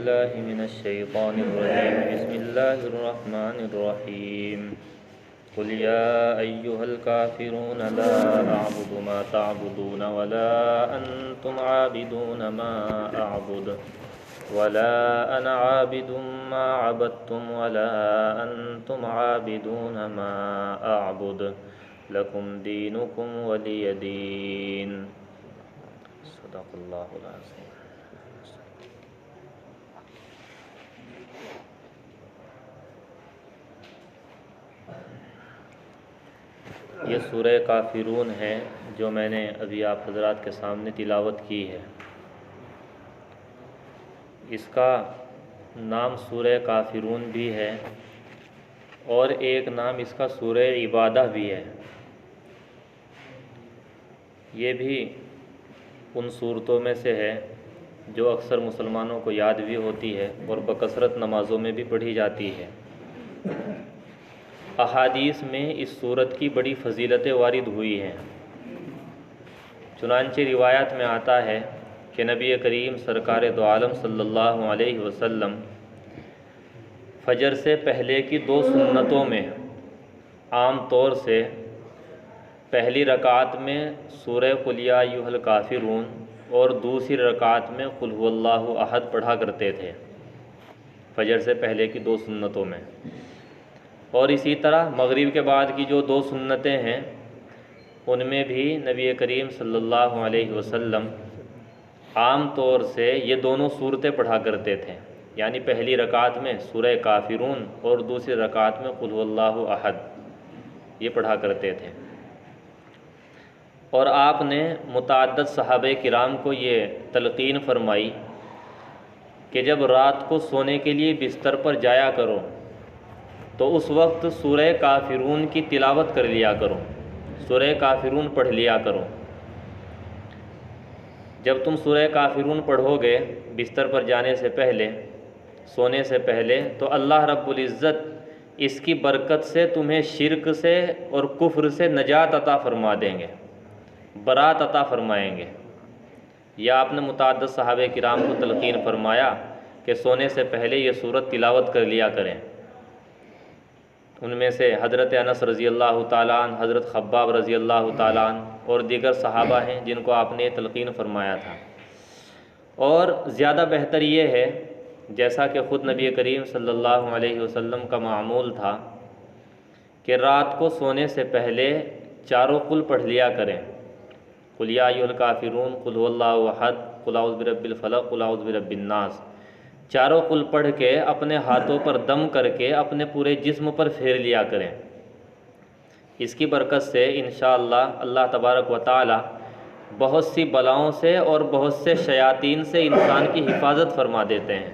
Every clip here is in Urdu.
بالله من الشيطان الرجيم بسم الله الرحمن الرحيم قل يا أيها الكافرون لا أعبد ما تعبدون ولا أنتم عابدون ما أعبد ولا أنا عابد ما عبدتم ولا أنتم عابدون ما أعبد لكم دينكم ولي دين صدق الله العظيم. یہ سورہ کافرون ہے جو میں نے ابھی آپ حضرات کے سامنے تلاوت کی ہے. اس کا نام سورہ کافرون بھی ہے اور ایک نام اس کا سورہ عبادہ بھی ہے. یہ بھی ان صورتوں میں سے ہے جو اکثر مسلمانوں کو یاد بھی ہوتی ہے اور بکثرت نمازوں میں بھی پڑھی جاتی ہے. احادیث میں اس صورت کی بڑی فضیلتیں وارد ہوئی ہیں. چنانچہ روایات میں آتا ہے کہ نبی کریم سرکار دو عالم صلی اللہ علیہ وسلم فجر سے پہلے کی 2 سنتوں میں عام طور سے پہلی رکعت میں سورہ قل یا ایھا الکافرون اور دوسری رکعت میں قل ھو اللہ احد پڑھا کرتے تھے فجر سے پہلے کی 2 سنتوں میں. اور اسی طرح مغرب کے بعد کی جو 2 سنتیں ہیں ان میں بھی نبی کریم صلی اللہ علیہ وسلم عام طور سے یہ دونوں صورتیں پڑھا کرتے تھے. یعنی پہلی رکعت میں سورہ کافرون اور دوسری رکعت میں قل ھو اللہ احد یہ پڑھا کرتے تھے. اور آپ نے متعدد صحابہ کرام کو یہ تلقین فرمائی کہ جب رات کو سونے کے لیے بستر پر جایا کرو تو اس وقت سورہ کافرون کی تلاوت کر لیا کرو، سورہ کافرون پڑھ لیا کرو. جب تم سورہ کافرون پڑھو گے بستر پر جانے سے پہلے، سونے سے پہلے، تو اللہ رب العزت اس کی برکت سے تمہیں شرک سے اور کفر سے نجات عطا فرما دیں گے، برات عطا فرمائیں گے. یا آپ نے متعدد صحابہ کرام کو تلقین فرمایا کہ سونے سے پہلے یہ سورت تلاوت کر لیا کریں. ان میں سے حضرت انس رضی اللہ تعالیٰ عنہ، حضرت خباب رضی اللہ تعالیٰ عنہ اور دیگر صحابہ ہیں جن کو آپ نے تلقین فرمایا تھا. اور زیادہ بہتر یہ ہے جیسا کہ خود نبی کریم صلی اللہ علیہ وسلم کا معمول تھا کہ رات کو سونے سے پہلے چاروں قل پڑھ لیا کریں. قل یا ایھا الکافرون، قل ھو اللہ احد، قل اعوذ برب الفلق، قل اعوذ برب الناس. چاروں قل پڑھ کے اپنے ہاتھوں پر دم کر کے اپنے پورے جسم پر پھیر لیا کریں. اس کی برکت سے انشاءاللہ اللہ تبارک و تعالی بہت سی بلاؤں سے اور بہت سے شیاطین سے انسان کی حفاظت فرما دیتے ہیں.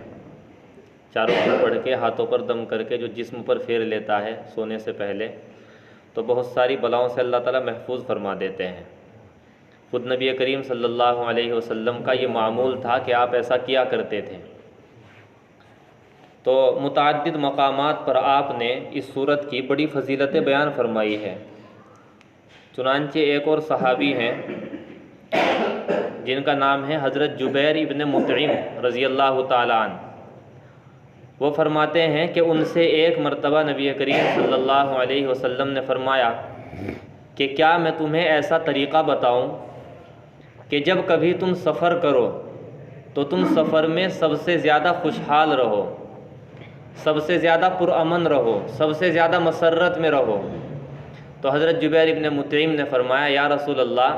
چاروں قل پڑھ کے ہاتھوں پر دم کر کے جو جسم پر پھیر لیتا ہے سونے سے پہلے تو بہت ساری بلاؤں سے اللہ تعالی محفوظ فرما دیتے ہیں. خود نبی کریم صلی اللہ علیہ وسلم کا یہ معمول تھا کہ آپ ایسا کیا کرتے تھے. تو متعدد مقامات پر آپ نے اس صورت کی بڑی فضیلتیں بیان فرمائی ہے. چنانچہ ایک اور صحابی ہیں جن کا نام ہے حضرت جبیر ابن مطعم رضی اللہ تعالیٰ عنہ. وہ فرماتے ہیں کہ ان سے ایک مرتبہ نبی کریم صلی اللہ علیہ وسلم نے فرمایا کہ کیا میں تمہیں ایسا طریقہ بتاؤں کہ جب کبھی تم سفر کرو تو تم سفر میں سب سے زیادہ خوشحال رہو، سب سے زیادہ پرامن رہو، سب سے زیادہ مسرت میں رہو. تو حضرت جبیر ابن مطعم نے فرمایا یا رسول اللہ،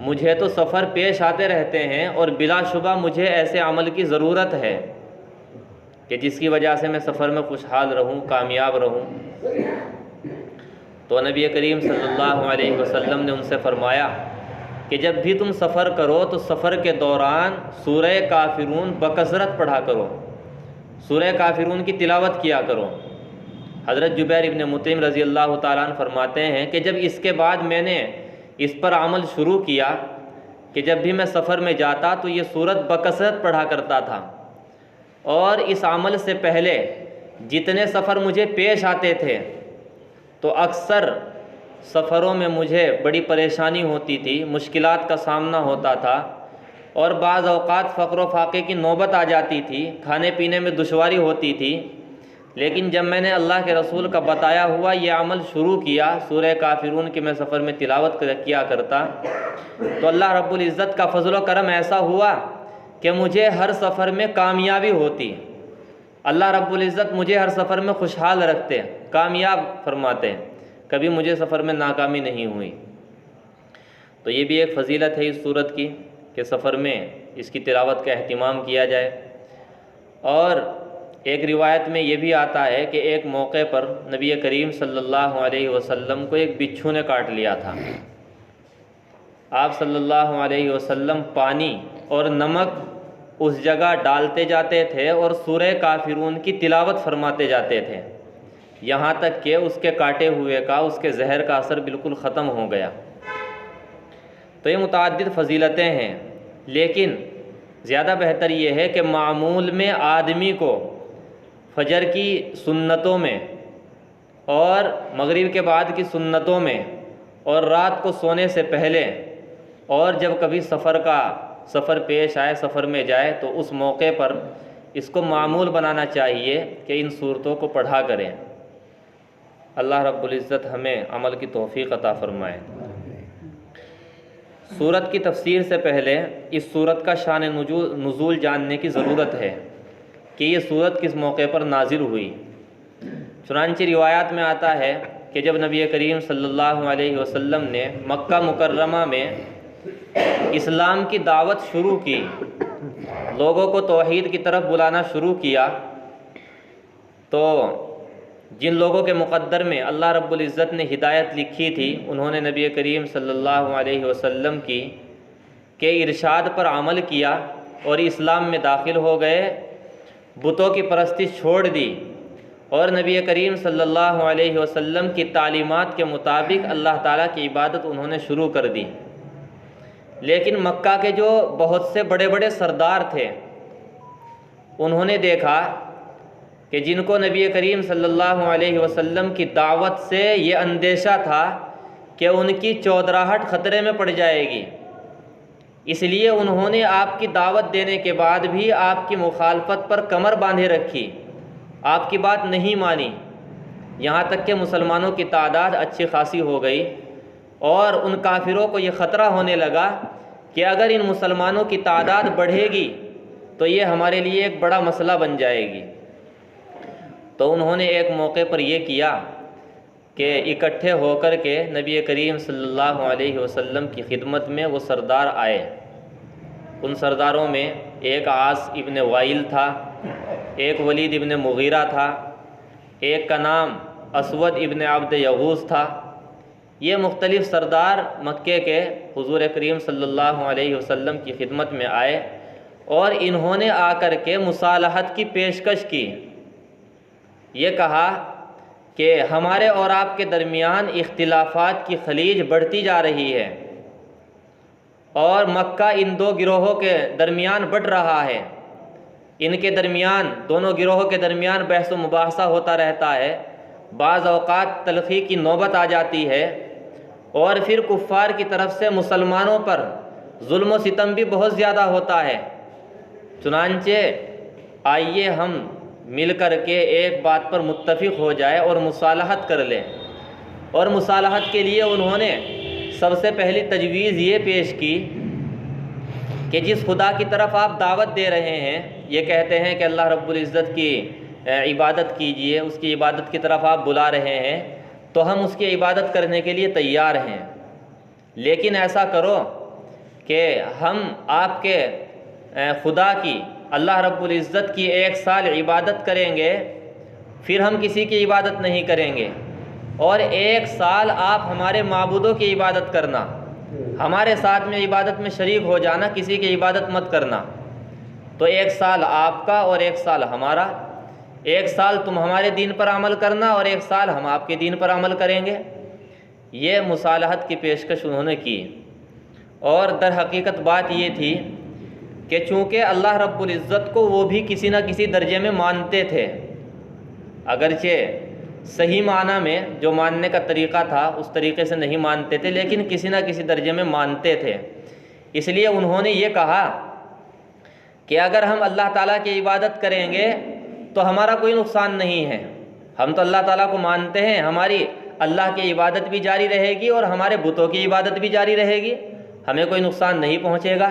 مجھے تو سفر پیش آتے رہتے ہیں اور بلا شبہ مجھے ایسے عمل کی ضرورت ہے کہ جس کی وجہ سے میں سفر میں خوشحال رہوں، کامیاب رہوں. تو نبی کریم صلی اللہ علیہ وسلم نے ان سے فرمایا کہ جب بھی تم سفر کرو تو سفر کے دوران سورہ کافرون بکثرت پڑھا کرو، سورہ کافرون کی تلاوت کیا کرو. حضرت جبیر ابن مطعم رضی اللہ تعالیٰ عنہ فرماتے ہیں کہ جب اس کے بعد میں نے اس پر عمل شروع کیا کہ جب بھی میں سفر میں جاتا تو یہ سورت بکثرت پڑھا کرتا تھا. اور اس عمل سے پہلے جتنے سفر مجھے پیش آتے تھے تو اکثر سفروں میں مجھے بڑی پریشانی ہوتی تھی، مشکلات کا سامنا ہوتا تھا. اور بعض اوقات فقر و فاقے کی نوبت آ جاتی تھی، کھانے پینے میں دشواری ہوتی تھی، لیکن جب میں نے اللہ کے رسول کا بتایا ہوا یہ عمل شروع کیا، سورہ کافرون کی میں سفر میں تلاوت کیا کرتا، تو اللہ رب العزت کا فضل و کرم ایسا ہوا کہ مجھے ہر سفر میں کامیابی ہوتی۔ اللہ رب العزت مجھے ہر سفر میں خوشحال رکھتے، کامیاب فرماتے، کبھی مجھے سفر میں ناکامی نہیں ہوئی۔ تو یہ بھی ایک فضیلت ہے اس سورت کی کہ سفر میں اس کی تلاوت کا اہتمام کیا جائے۔ اور ایک روایت میں یہ بھی آتا ہے کہ ایک موقع پر نبی کریم صلی اللہ علیہ وسلم کو ایک بچھو نے کاٹ لیا تھا۔ آپ صلی اللہ علیہ وسلم پانی اور نمک اس جگہ ڈالتے جاتے تھے اور سورہ کافرون کی تلاوت فرماتے جاتے تھے، یہاں تک کہ اس کے کاٹے ہوئے کا، اس کے زہر کا اثر بالکل ختم ہو گیا۔ تو یہ متعدد فضیلتیں ہیں، لیکن زیادہ بہتر یہ ہے کہ معمول میں آدمی کو فجر کی سنتوں میں اور مغرب کے بعد کی سنتوں میں اور رات کو سونے سے پہلے اور جب کبھی سفر پیش آئے، سفر میں جائے، تو اس موقع پر اس کو معمول بنانا چاہیے کہ ان صورتوں کو پڑھا کریں۔ اللہ رب العزت ہمیں عمل کی توفیق عطا فرمائے۔ سورت کی تفسیر سے پہلے اس سورت کا شان نزول جاننے کی ضرورت ہے کہ یہ سورت کس موقع پر نازل ہوئی۔ چنانچہ روایات میں آتا ہے کہ جب نبی کریم صلی اللہ علیہ وسلم نے مکہ مکرمہ میں اسلام کی دعوت شروع کی، لوگوں کو توحید کی طرف بلانا شروع کیا، تو جن لوگوں کے مقدر میں اللہ رب العزت نے ہدایت لکھی تھی، انہوں نے نبی کریم صلی اللہ علیہ وسلم کی کے ارشاد پر عمل کیا اور اسلام میں داخل ہو گئے، بتوں کی پرستش چھوڑ دی اور نبی کریم صلی اللہ علیہ وسلم کی تعلیمات کے مطابق اللہ تعالیٰ کی عبادت انہوں نے شروع کر دی۔ لیکن مکہ کے جو بہت سے بڑے بڑے سردار تھے، انہوں نے دیکھا کہ جن کو نبی کریم صلی اللہ علیہ وسلم کی دعوت سے یہ اندیشہ تھا کہ ان کی چودراہٹ خطرے میں پڑ جائے گی، اس لیے انہوں نے آپ کی دعوت دینے کے بعد بھی آپ کی مخالفت پر کمر باندھے رکھی، آپ کی بات نہیں مانی، یہاں تک کہ مسلمانوں کی تعداد اچھی خاصی ہو گئی، اور ان کافروں کو یہ خطرہ ہونے لگا کہ اگر ان مسلمانوں کی تعداد بڑھے گی تو یہ ہمارے لیے ایک بڑا مسئلہ بن جائے گی۔ تو انہوں نے ایک موقع پر یہ کیا کہ اکٹھے ہو کر کے نبی کریم صلی اللہ علیہ وسلم کی خدمت میں وہ سردار آئے۔ ان سرداروں میں ایک عاص ابن وائل تھا، ایک ولید ابن مغیرہ تھا، ایک کا نام اسود ابن عبد یغوث تھا۔ یہ مختلف سردار مکے کے حضور کریم صلی اللہ علیہ وسلم کی خدمت میں آئے اور انہوں نے آ کر کے مصالحت کی پیشکش کی۔ یہ کہا کہ ہمارے اور آپ کے درمیان اختلافات کی خلیج بڑھتی جا رہی ہے اور مکہ ان دو گروہوں کے درمیان بٹ رہا ہے، ان کے درمیان، دونوں گروہوں کے درمیان بحث و مباحثہ ہوتا رہتا ہے، بعض اوقات تلخی کی نوبت آ جاتی ہے، اور پھر کفار کی طرف سے مسلمانوں پر ظلم و ستم بھی بہت زیادہ ہوتا ہے۔ چنانچہ آئیے ہم مل کر کے ایک بات پر متفق ہو جائے اور مصالحت کر لیں۔ اور مصالحت کے لیے انہوں نے سب سے پہلی تجویز یہ پیش کی کہ جس خدا کی طرف آپ دعوت دے رہے ہیں، یہ کہتے ہیں کہ اللہ رب العزت کی عبادت کیجئے، اس کی عبادت کی طرف آپ بلا رہے ہیں، تو ہم اس کی عبادت کرنے کے لیے تیار ہیں، لیکن ایسا کرو کہ ہم آپ کے خدا کی، اللہ رب العزت کی 1 سال عبادت کریں گے، پھر ہم کسی کی عبادت نہیں کریں گے، اور 1 سال آپ ہمارے معبودوں کی عبادت کرنا، ہمارے ساتھ میں عبادت میں شریک ہو جانا، کسی کی عبادت مت کرنا۔ تو 1 سال آپ کا اور 1 سال ہمارا، 1 سال تم ہمارے دین پر عمل کرنا اور 1 سال ہم آپ کے دین پر عمل کریں گے۔ یہ مصالحت کی پیشکش انہوں نے کی، اور در حقیقت بات یہ تھی کہ چونکہ اللہ رب العزت کو وہ بھی کسی نہ کسی درجے میں مانتے تھے، اگرچہ صحیح معنی میں جو ماننے کا طریقہ تھا اس طریقے سے نہیں مانتے تھے، لیکن کسی نہ کسی درجے میں مانتے تھے، اس لیے انہوں نے یہ کہا کہ اگر ہم اللہ تعالیٰ کی عبادت کریں گے تو ہمارا کوئی نقصان نہیں ہے، ہم تو اللہ تعالیٰ کو مانتے ہیں، ہماری اللہ کی عبادت بھی جاری رہے گی اور ہمارے بتوں کی عبادت بھی جاری رہے گی، ہمیں کوئی نقصان نہیں پہنچے گا۔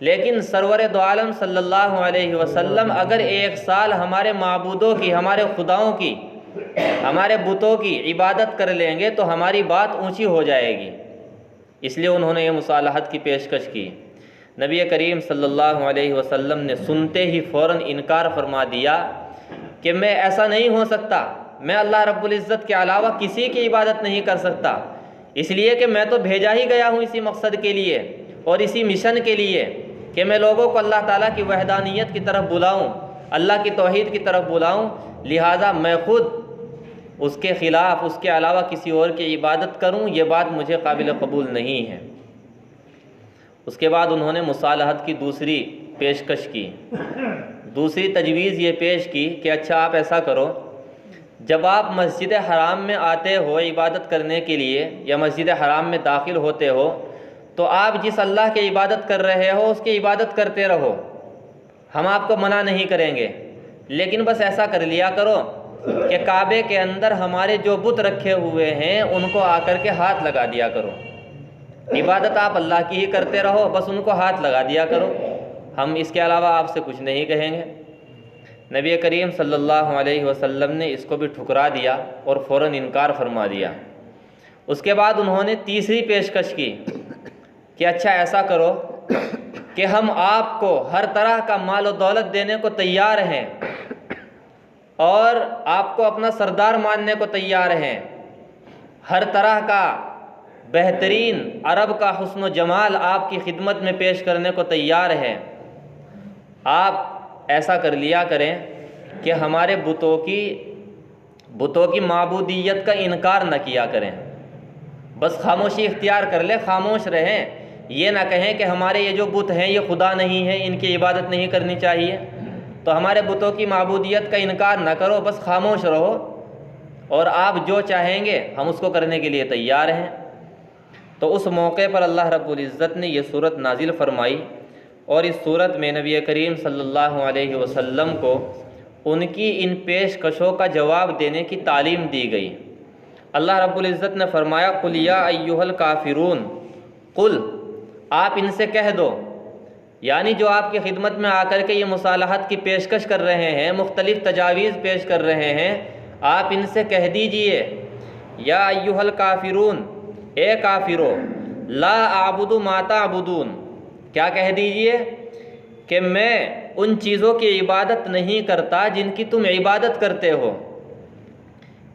لیکن سرور دو عالم صلی اللہ علیہ وسلم اگر ایک سال ہمارے معبودوں کی، ہمارے خداؤں کی، ہمارے بتوں کی عبادت کر لیں گے تو ہماری بات اونچی ہو جائے گی، اس لیے انہوں نے یہ مصالحت کی پیشکش کی۔ نبی کریم صلی اللہ علیہ وسلم نے سنتے ہی فوراً انکار فرما دیا کہ میں ایسا نہیں ہو سکتا، میں اللہ رب العزت کے علاوہ کسی کی عبادت نہیں کر سکتا، اس لیے کہ میں تو بھیجا ہی گیا ہوں اسی مقصد کے لیے اور اسی مشن کے لیے کہ میں لوگوں کو اللہ تعالیٰ کی وحدانیت کی طرف بلاؤں، اللہ کی توحید کی طرف بلاؤں، لہٰذا میں خود اس کے خلاف، اس کے علاوہ کسی اور کی عبادت کروں، یہ بات مجھے قابل قبول نہیں ہے۔ اس کے بعد انہوں نے مصالحت کی دوسری پیشکش کی، دوسری تجویز یہ پیش کی کہ اچھا آپ ایسا کرو، جب آپ مسجد حرام میں آتے ہو عبادت کرنے کے لیے یا مسجد حرام میں داخل ہوتے ہو تو آپ جس اللہ کی عبادت کر رہے ہو اس کی عبادت کرتے رہو، ہم آپ کو منع نہیں کریں گے، لیکن بس ایسا کر لیا کرو کہ کعبے کے اندر ہمارے جو بت رکھے ہوئے ہیں ان کو آ کر کے ہاتھ لگا دیا کرو، عبادت آپ اللہ کی ہی کرتے رہو، بس ان کو ہاتھ لگا دیا کرو، ہم اس کے علاوہ آپ سے کچھ نہیں کہیں گے۔ نبی کریم صلی اللہ علیہ وسلم نے اس کو بھی ٹھکرا دیا اور فوراً انکار فرما دیا۔ اس کے بعد انہوں نے تیسری پیشکش کی کہ اچھا ایسا کرو کہ ہم آپ کو ہر طرح کا مال و دولت دینے کو تیار ہیں اور آپ کو اپنا سردار ماننے کو تیار ہیں، ہر طرح کا بہترین عرب کا حسن و جمال آپ کی خدمت میں پیش کرنے کو تیار ہے، آپ ایسا کر لیا کریں کہ ہمارے بتوں کی معبودیت کا انکار نہ کیا کریں، بس خاموشی اختیار کر لیں، خاموش رہیں، یہ نہ کہیں کہ ہمارے یہ جو بت ہیں یہ خدا نہیں ہیں، ان کی عبادت نہیں کرنی چاہیے، تو ہمارے بتوں کی معبودیت کا انکار نہ کرو، بس خاموش رہو اور آپ جو چاہیں گے ہم اس کو کرنے کے لیے تیار ہیں۔ تو اس موقع پر اللہ رب العزت نے یہ صورت نازل فرمائی اور اس صورت میں نبی کریم صلی اللہ علیہ وسلم کو ان کی ان پیشکشوں کا جواب دینے کی تعلیم دی گئی۔ اللہ رب العزت نے فرمایا قُلْ يَا أَيُّهَا الْكَافِرُونَ، قل آپ ان سے کہہ دو، یعنی جو آپ کی خدمت میں آ کر کے یہ مصالحت کی پیشکش کر رہے ہیں، مختلف تجاویز پیش کر رہے ہیں، آپ ان سے کہہ دیجئے یا ایھا الکافرون، اے کافرو، لا اعبد ما تعبدون، کیا کہہ دیجئے کہ میں ان چیزوں کی عبادت نہیں کرتا جن کی تم عبادت کرتے ہو۔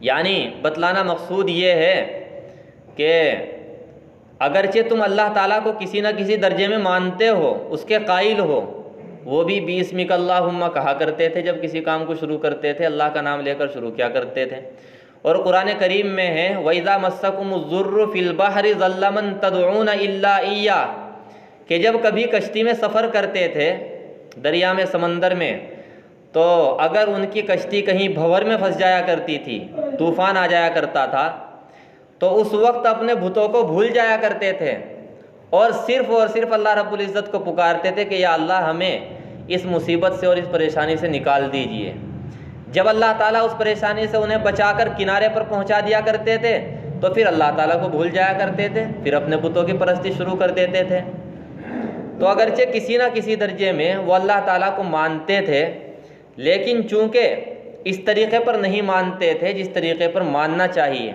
یعنی بتلانا مقصود یہ ہے کہ اگرچہ تم اللہ تعالیٰ کو کسی نہ کسی درجے میں مانتے ہو، اس کے قائل ہو، وہ بھی بِاسْمِکَ اللہم کہا کرتے تھے، جب کسی کام کو شروع کرتے تھے اللہ کا نام لے کر شروع کیا کرتے تھے، اور قرآن کریم میں ہے وَإِذَا مَسَّكُمُ الضُّرُّ فِي الْبَحْرِ ضَلَّ مَن تَدْعُونَ إِلَّا إِيَّاهُ، کہ جب کبھی کشتی میں سفر کرتے تھے دریا میں، سمندر میں، تو اگر ان کی کشتی کہیں بھنور میں پھنس جایا کرتی تھی، طوفان آ جایا کرتا تھا، تو اس وقت اپنے بتوں کو بھول جایا کرتے تھے اور صرف اللہ رب العزت کو پکارتے تھے کہ یا اللہ ہمیں اس مصیبت سے اور اس پریشانی سے نکال دیجئے۔ جب اللہ تعالیٰ اس پریشانی سے انہیں بچا کر کنارے پر پہنچا دیا کرتے تھے تو پھر اللہ تعالیٰ کو بھول جایا کرتے تھے، پھر اپنے بتوں کی پرستی شروع کر دیتے تھے۔ تو اگرچہ کسی نہ کسی درجے میں وہ اللہ تعالیٰ کو مانتے تھے، لیکن چونکہ اس طریقے پر نہیں مانتے تھے جس طریقے پر ماننا چاہیے،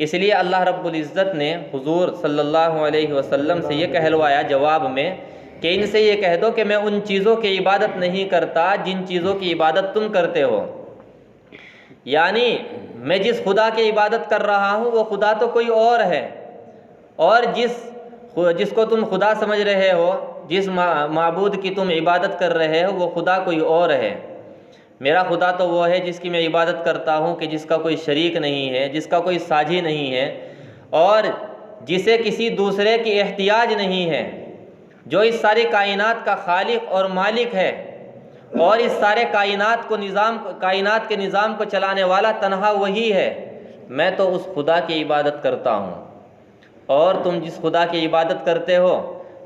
اس لیے اللہ رب العزت نے حضور صلی اللہ علیہ وسلم سے یہ کہلوایا جواب میں کہ ان سے یہ کہہ دو کہ میں ان چیزوں کی عبادت نہیں کرتا جن چیزوں کی عبادت تم کرتے ہو، یعنی میں جس خدا کی عبادت کر رہا ہوں وہ خدا تو کوئی اور ہے، اور جس کو تم خدا سمجھ رہے ہو، جس معبود کی تم عبادت کر رہے ہو وہ خدا کوئی اور ہے، میرا خدا تو وہ ہے جس کی میں عبادت کرتا ہوں کہ جس کا کوئی شریک نہیں ہے، جس کا کوئی ساجی نہیں ہے، اور جسے کسی دوسرے کی احتیاج نہیں ہے، جو اس ساری کائنات کا خالق اور مالک ہے، اور اس سارے کائنات کے نظام کو چلانے والا تنہا وہی ہے۔ میں تو اس خدا کی عبادت کرتا ہوں، اور تم جس خدا کی عبادت کرتے ہو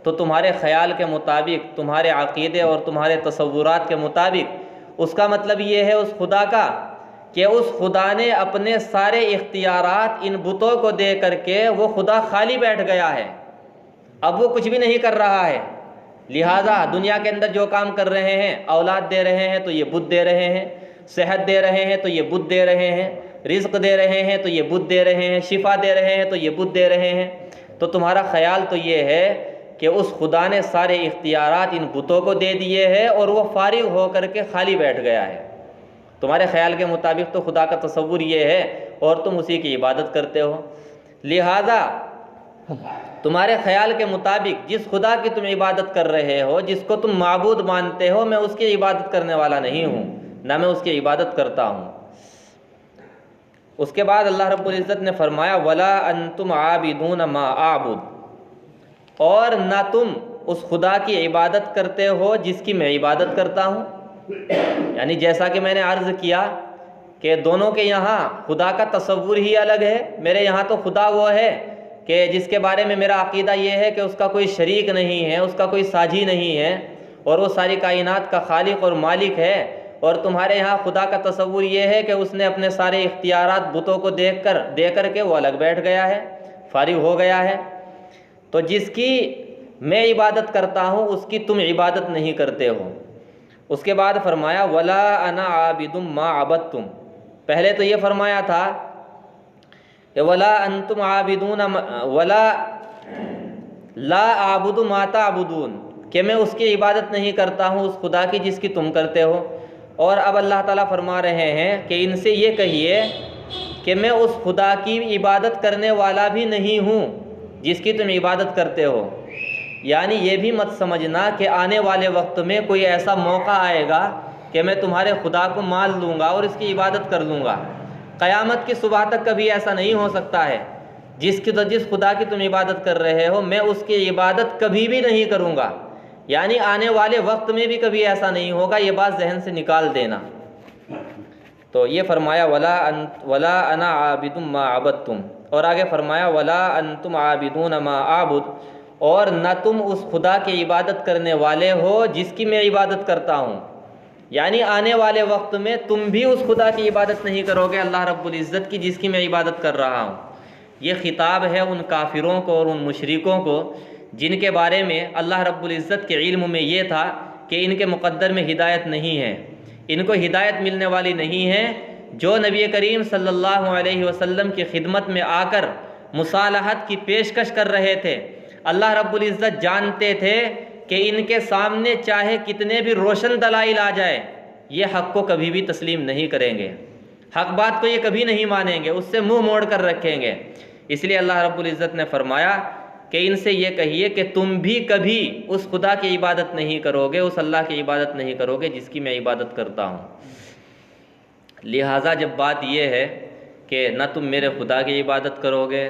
تو تمہارے خیال کے مطابق، تمہارے عقیدے اور تمہارے تصورات کے مطابق، اس کا مطلب یہ ہے اس خدا کا کہ اس خدا نے اپنے سارے اختیارات ان بتوں کو دے کر کے وہ خدا خالی بیٹھ گیا ہے، اب وہ کچھ بھی نہیں کر رہا ہے، لہٰذا دنیا کے اندر جو کام کر رہے ہیں، اولاد دے رہے ہیں تو یہ بت دے رہے ہیں، صحت دے رہے ہیں تو یہ بت دے رہے ہیں، رزق دے رہے ہیں تو یہ بت دے رہے ہیں، شفا دے رہے ہیں تو یہ بت دے رہے ہیں، تو تمہارا خیال تو یہ ہے کہ اس خدا نے سارے اختیارات ان بتوں کو دے دیے ہیں اور وہ فارغ ہو کر کے خالی بیٹھ گیا ہے، تمہارے خیال کے مطابق تو خدا کا تصور یہ ہے اور تم اسی کی عبادت کرتے ہو، لہٰذا تمہارے خیال کے مطابق جس خدا کی تم عبادت کر رہے ہو، جس کو تم معبود مانتے ہو، میں اس کی عبادت کرنے والا نہیں ہوں، نہ میں اس کی عبادت کرتا ہوں۔ اس کے بعد اللہ رب العزت نے فرمایا وَلَا أَنْتُمْ عَابِدُونَ مَا أَعْبُدُ، اور نہ تم اس خدا کی عبادت کرتے ہو جس کی میں عبادت کرتا ہوں، یعنی جیسا کہ میں نے عرض کیا کہ دونوں کے یہاں خدا کا تصور ہی الگ ہے، میرے یہاں تو خدا وہ ہے کہ جس کے بارے میں میرا عقیدہ یہ ہے کہ اس کا کوئی شریک نہیں ہے، اس کا کوئی ساجی نہیں ہے، اور وہ ساری کائنات کا خالق اور مالک ہے، اور تمہارے یہاں خدا کا تصور یہ ہے کہ اس نے اپنے سارے اختیارات بتوں کو دے کر کے وہ الگ بیٹھ گیا ہے، فارغ ہو گیا ہے، تو جس کی میں عبادت کرتا ہوں اس کی تم عبادت نہیں کرتے ہو۔ اس کے بعد فرمایا وَلَا أَنَا عَابِدٌ مَا عَبَدتُّمْ، پہلے تو یہ فرمایا تھا کہ وَلَا أَنْتُمْ عَابِدُونَ وَلَا لَا أَعْبُدُ مَا تَعْبُدُونَ، کہ میں اس کی عبادت نہیں کرتا ہوں اس خدا کی جس کی تم کرتے ہو، اور اب اللہ تعالیٰ فرما رہے ہیں کہ ان سے یہ کہیے کہ میں اس خدا کی عبادت کرنے والا بھی نہیں ہوں جس کی تم عبادت کرتے ہو، یعنی یہ بھی مت سمجھنا کہ آنے والے وقت میں کوئی ایسا موقع آئے گا کہ میں تمہارے خدا کو مان لوں گا اور اس کی عبادت کر لوں گا، قیامت کی صبح تک کبھی ایسا نہیں ہو سکتا ہے، جس خدا کی تم عبادت کر رہے ہو میں اس کی عبادت کبھی بھی نہیں کروں گا، یعنی آنے والے وقت میں بھی کبھی ایسا نہیں ہوگا، یہ بات ذہن سے نکال دینا۔ تو یہ فرمایا وَلَا أَنَا عَابِدٌ مَا عَبَدتُّمْ، اور آگے فرمایا وَلَا أَنْتُمْ عَابِدُونَ مَا أَعْبُدُ، اور نہ تم اس خدا کی عبادت کرنے والے ہو جس کی میں عبادت کرتا ہوں، یعنی آنے والے وقت میں تم بھی اس خدا کی عبادت نہیں کرو گے اللہ رب العزت کی جس کی میں عبادت کر رہا ہوں۔ یہ خطاب ہے ان کافروں کو اور ان مشرکوں کو جن کے بارے میں اللہ رب العزت کے علم میں یہ تھا کہ ان کے مقدر میں ہدایت نہیں ہے، ان کو ہدایت ملنے والی نہیں ہے، جو نبی کریم صلی اللہ علیہ وسلم کی خدمت میں آ کر مصالحت کی پیشکش کر رہے تھے، اللہ رب العزت جانتے تھے کہ ان کے سامنے چاہے کتنے بھی روشن دلائل آ جائے یہ حق کو کبھی بھی تسلیم نہیں کریں گے، حق بات کو یہ کبھی نہیں مانیں گے، اس سے منہ موڑ کر رکھیں گے، اس لیے اللہ رب العزت نے فرمایا کہ ان سے یہ کہیے کہ تم بھی کبھی اس خدا کی عبادت نہیں کرو گے، اس اللہ کی عبادت نہیں کرو گے جس کی میں عبادت کرتا ہوں۔ لہٰذا جب بات یہ ہے کہ نہ تم میرے خدا کی عبادت کرو گے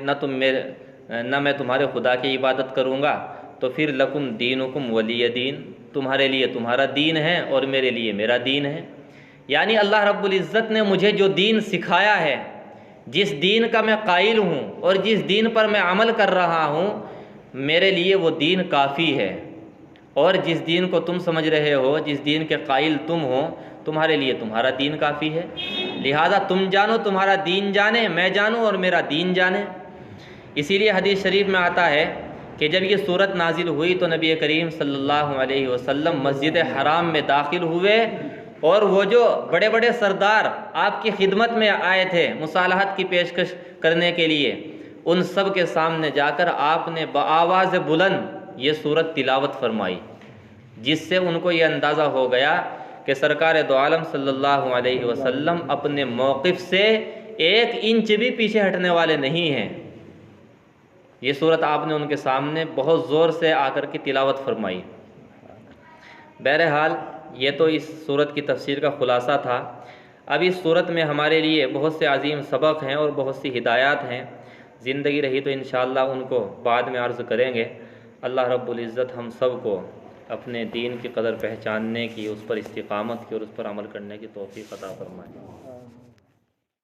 نہ میں تمہارے خدا کی عبادت کروں گا، تو پھر لکم دینکم ولی دین، تمہارے لیے تمہارا دین ہے اور میرے لیے میرا دین ہے، یعنی اللہ رب العزت نے مجھے جو دین سکھایا ہے، جس دین کا میں قائل ہوں اور جس دین پر میں عمل کر رہا ہوں، میرے لیے وہ دین کافی ہے، اور جس دین کو تم سمجھ رہے ہو، جس دین کے قائل تم ہو، تمہارے لیے تمہارا دین کافی ہے، لہذا تم جانو تمہارا دین جانے، میں جانوں اور میرا دین جانے۔ اسی لیے حدیث شریف میں آتا ہے کہ جب یہ صورت نازل ہوئی تو نبی کریم صلی اللہ علیہ وسلم مسجد حرام میں داخل ہوئے، اور وہ جو بڑے بڑے سردار آپ کی خدمت میں آئے تھے مصالحت کی پیشکش کرنے کے لیے، ان سب کے سامنے جا کر آپ نے بآواز بلند یہ صورت تلاوت فرمائی، جس سے ان کو یہ اندازہ ہو گیا کہ سرکار دو عالم صلی اللہ علیہ وسلم اپنے موقف سے 1 انچ بھی پیچھے ہٹنے والے نہیں ہیں۔ یہ صورت آپ نے ان کے سامنے بہت زور سے آ کر کے تلاوت فرمائی۔ بہرحال یہ تو اس صورت کی تفسیر کا خلاصہ تھا۔ اب اس صورت میں ہمارے لیے بہت سے عظیم سبق ہیں اور بہت سی ہدایات ہیں، زندگی رہی تو انشاءاللہ ان کو بعد میں عرض کریں گے۔ اللہ رب العزت ہم سب کو اپنے دین کی قدر پہچاننے کی، اس پر استقامت کی اور اس پر عمل کرنے کی توفیق عطا فرمائے۔